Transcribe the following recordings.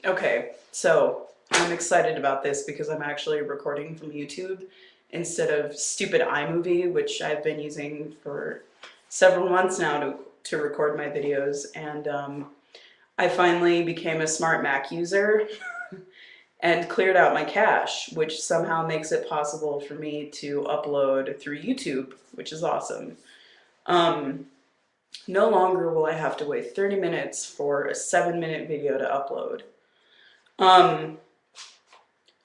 Okay, so I'm excited about this because I'm actually recording from YouTube instead of stupid iMovie, which I've been using for several months now to record my videos. And I finally became a smart Mac user and cleared out my cache, which somehow makes it possible for me to upload through YouTube, which is awesome. Um, no longer will I have to wait 30 minutes for a 7-minute video to upload. Um,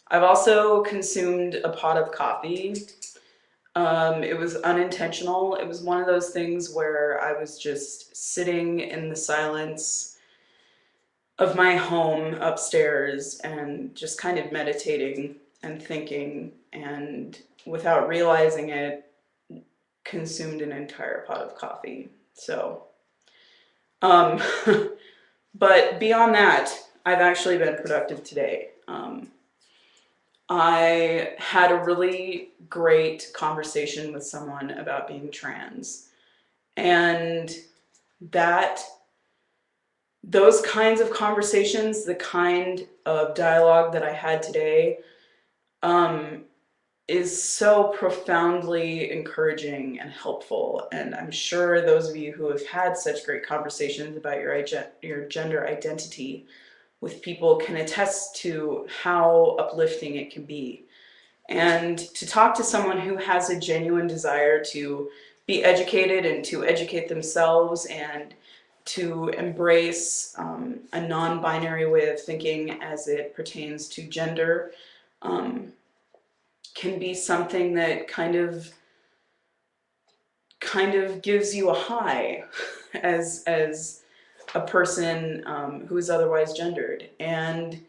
I've also consumed a pot of coffee. It was unintentional. It was one of those things where I was just sitting in the silence of my home upstairs and just kind of meditating and thinking, and without realizing it, consumed an entire pot of coffee. So, um, but beyond that, I've actually been productive today. I had a really great conversation with someone about being trans, and that those kinds of conversations, the kind of dialogue that I had today, um, is so profoundly encouraging and helpful. And I'm sure those of you who have had such great conversations about your gender identity with people can attest to how uplifting it can be. And to talk to someone who has a genuine desire to be educated and to educate themselves and to embrace a non-binary way of thinking as it pertains to gender um, can be something that kind of gives you a high as a person who is otherwise gendered. And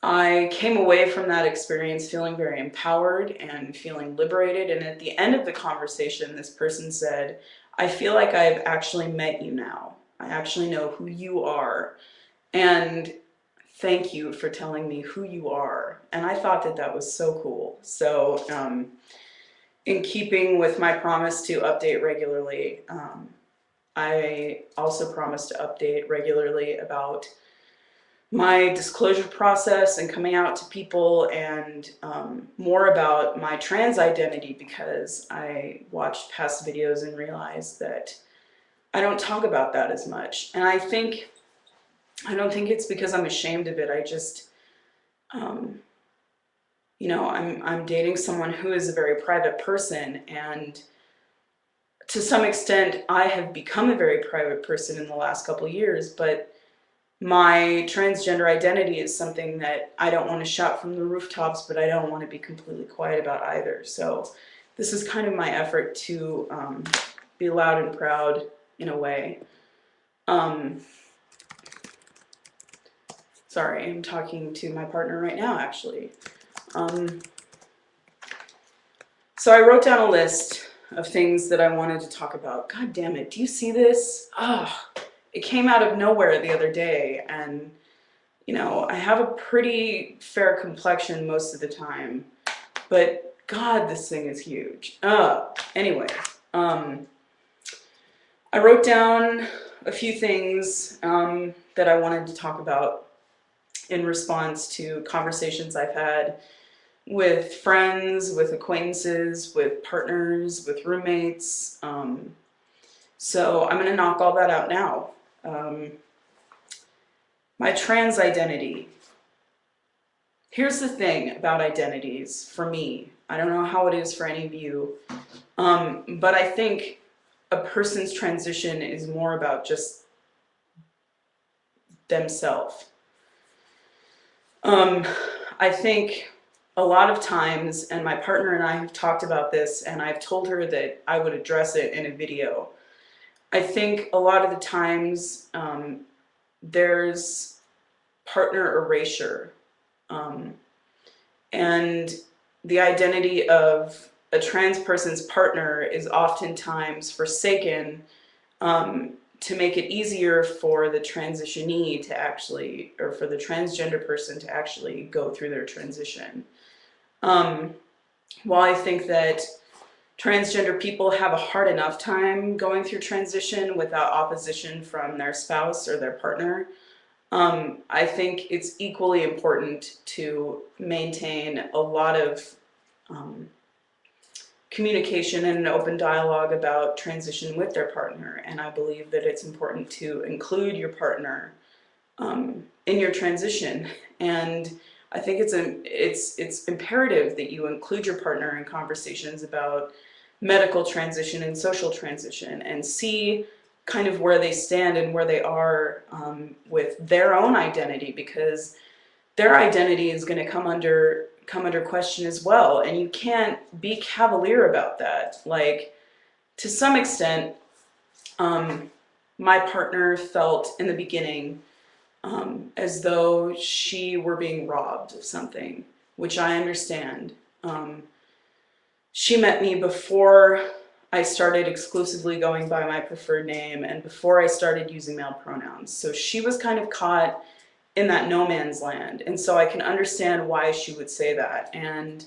I came away from that experience feeling very empowered and feeling liberated. And at the end of the conversation, this person said, I feel like I've actually met you now. I actually know who you are. And thank you for telling me who you are. And I thought that that was so cool. So, in keeping with my promise to update regularly, I also promise to update regularly about my disclosure process and coming out to people, and more about my trans identity, because I watched past videos and realized that I don't talk about that as much. And I don't think it's because I'm ashamed of it. I just, um, I'm dating someone who is a very private person, and to some extent, I have become a very private person in the last couple of years, but my transgender identity is something that I don't want to shout from the rooftops, but I don't want to be completely quiet about either. So this is kind of my effort to be loud and proud in a way. Um, Sorry, I'm talking to my partner right now, actually. Um, so I wrote down a list of things that I wanted to talk about. God damn it, do you see this? Ah, it came out of nowhere the other day, and I have a pretty fair complexion most of the time, but God, this thing is huge. Anyway, um, I wrote down a few things that I wanted to talk about in response to conversations I've had with friends, with acquaintances, with partners, with roommates. So I'm going to knock all that out now. My trans identity. Here's the thing about identities for me. I don't know how it is for any of you, but I think a person's transition is more about just themselves. I think a lot of times, and my partner and I have talked about this, and I've told her that I would address it in a video. I think a lot of the times there's partner erasure. And the identity of a trans person's partner is oftentimes forsaken to make it easier for the transitionee to actually, or for the transgender person to actually go through their transition. While I think that transgender people have a hard enough time going through transition without opposition from their spouse or their partner, I think it's equally important to maintain a lot of um, communication and an open dialogue about transition with their partner. And I believe that it's important to include your partner in your transition. And I think it's imperative that you include your partner in conversations about medical transition and social transition, and see kind of where they stand and where they are with their own identity, because their identity is going to come under question as well, and you can't be cavalier about that. Like, to some extent, my partner felt in the beginning as though she were being robbed of something, which I understand. She met me before I started exclusively going by my preferred name and before I started using male pronouns. So she was kind of caught in that no man's land. And so I can understand why she would say that. And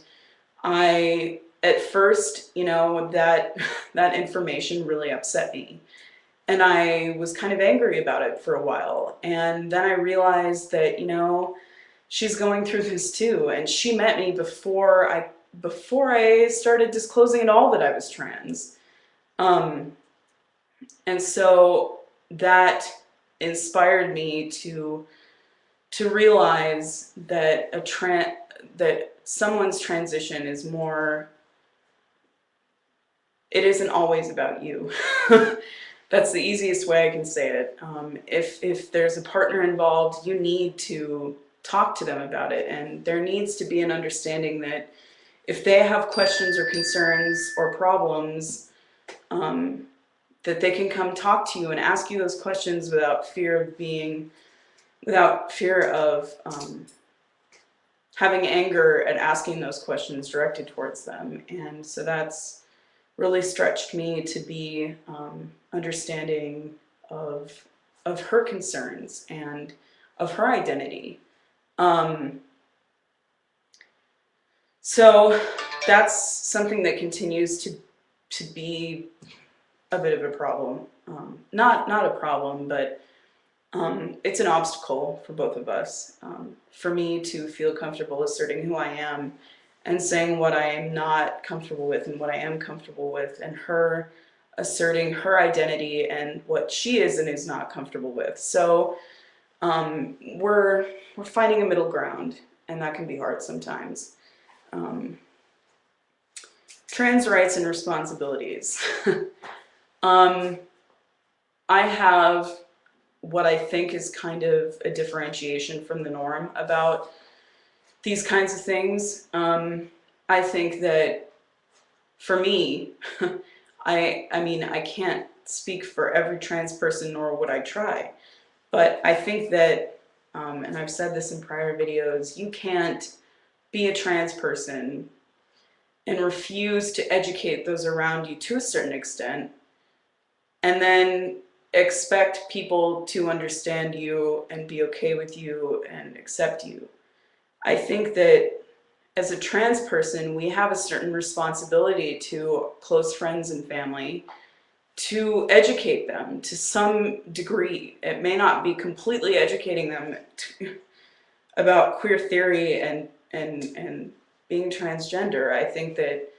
I, at first, that that information really upset me. And I was kind of angry about it for a while. And then I realized that, she's going through this too. And she met me before I started disclosing at all that I was trans. Um, and so that inspired me to realize that that someone's transition is more, it isn't always about you. That's the easiest way I can say it. If there's a partner involved, you need to talk to them about it, and there needs to be an understanding that if they have questions or concerns or problems, that they can come talk to you and ask you those questions without fear of having anger at asking those questions directed towards them. And so that's really stretched me to be understanding of her concerns and of her identity. So that's something that continues to be a bit of a problem. Not a problem, but it's an obstacle for both of us. For me to feel comfortable asserting who I am and saying what I am not comfortable with and what I am comfortable with, and her asserting her identity and what she is and is not comfortable with. So we're finding a middle ground, and that can be hard sometimes. Trans rights and responsibilities. I have what I think is kind of a differentiation from the norm about these kinds of things. I think that for me, I mean, I can't speak for every trans person, nor would I try, but I think that, and I've said this in prior videos, you can't be a trans person and refuse to educate those around you to a certain extent, and then expect people to understand you and be okay with you and accept you. I think that as a trans person, we have a certain responsibility to close friends and family to educate them to some degree. It may not be completely educating them about queer theory and being transgender. I think that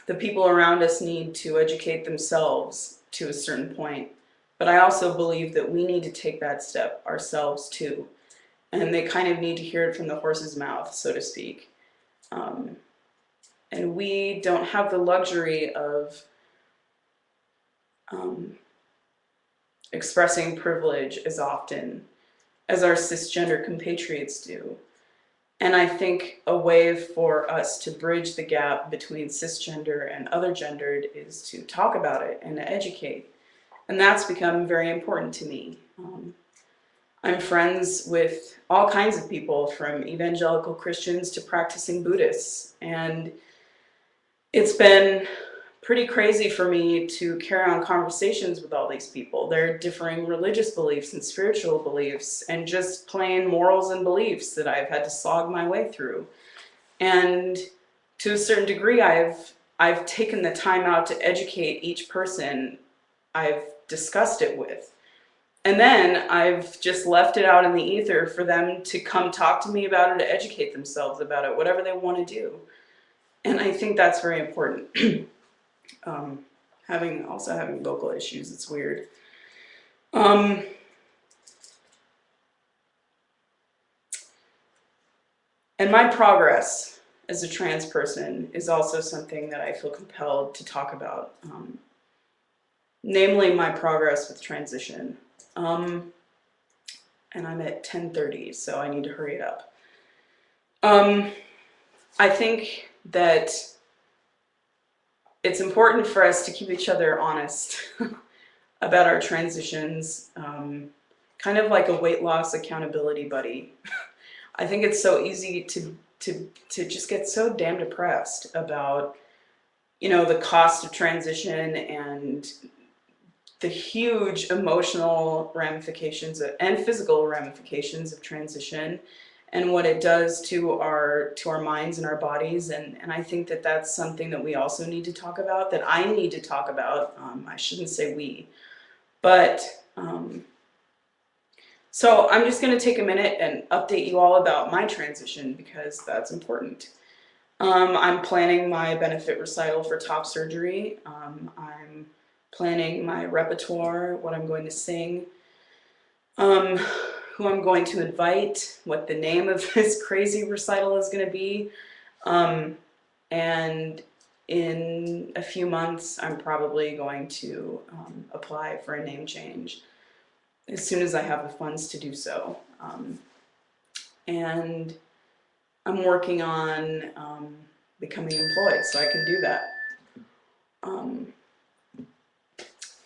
the people around us need to educate themselves to a certain point, but I also believe that we need to take that step ourselves too, and they kind of need to hear it from the horse's mouth, so to speak. And we don't have the luxury of expressing privilege as often as our cisgender compatriots do. And I think a way for us to bridge the gap between cisgender and other gendered is to talk about it and to educate. And that's become very important to me. I'm friends with all kinds of people, from evangelical Christians to practicing Buddhists. And it's been pretty crazy for me to carry on conversations with all these people. Their differing religious beliefs and spiritual beliefs, and just plain morals and beliefs that I've had to slog my way through. And to a certain degree, I've taken the time out to educate each person I've discussed it with. And then I've just left it out in the ether for them to come talk to me about it, to educate themselves about it, whatever they want to do. And I think that's very important. um, having vocal issues, it's weird. And my progress as a trans person is also something that I feel compelled to talk about. Namely, my progress with transition. And I'm at 10:30, so I need to hurry it up. I think that it's important for us to keep each other honest about our transitions, kind of like a weight loss accountability buddy. I think it's so easy to just get so damn depressed about, the cost of transition and the huge emotional ramifications and physical ramifications of transition, and what it does to our minds and our bodies. And I think that that's something that we also need to talk about, that I need to talk about. I shouldn't say we, but so I'm just going to take a minute and update you all about my transition, because that's important. I'm planning my benefit recital for top surgery. I'm planning my repertoire, what I'm going to sing, who I'm going to invite, what the name of this crazy recital is going to be. And in a few months, I'm probably going to apply for a name change as soon as I have the funds to do so. And I'm working on becoming employed so I can do that.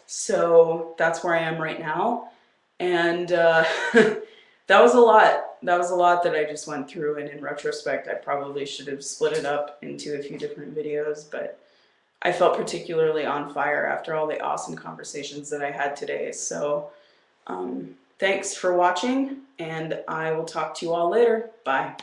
So that's where I am right now. And that was a lot. That was a lot that I just went through, and in retrospect, I probably should have split it up into a few different videos, but I felt particularly on fire after all the awesome conversations that I had today. So thanks for watching, and I will talk to you all later. Bye.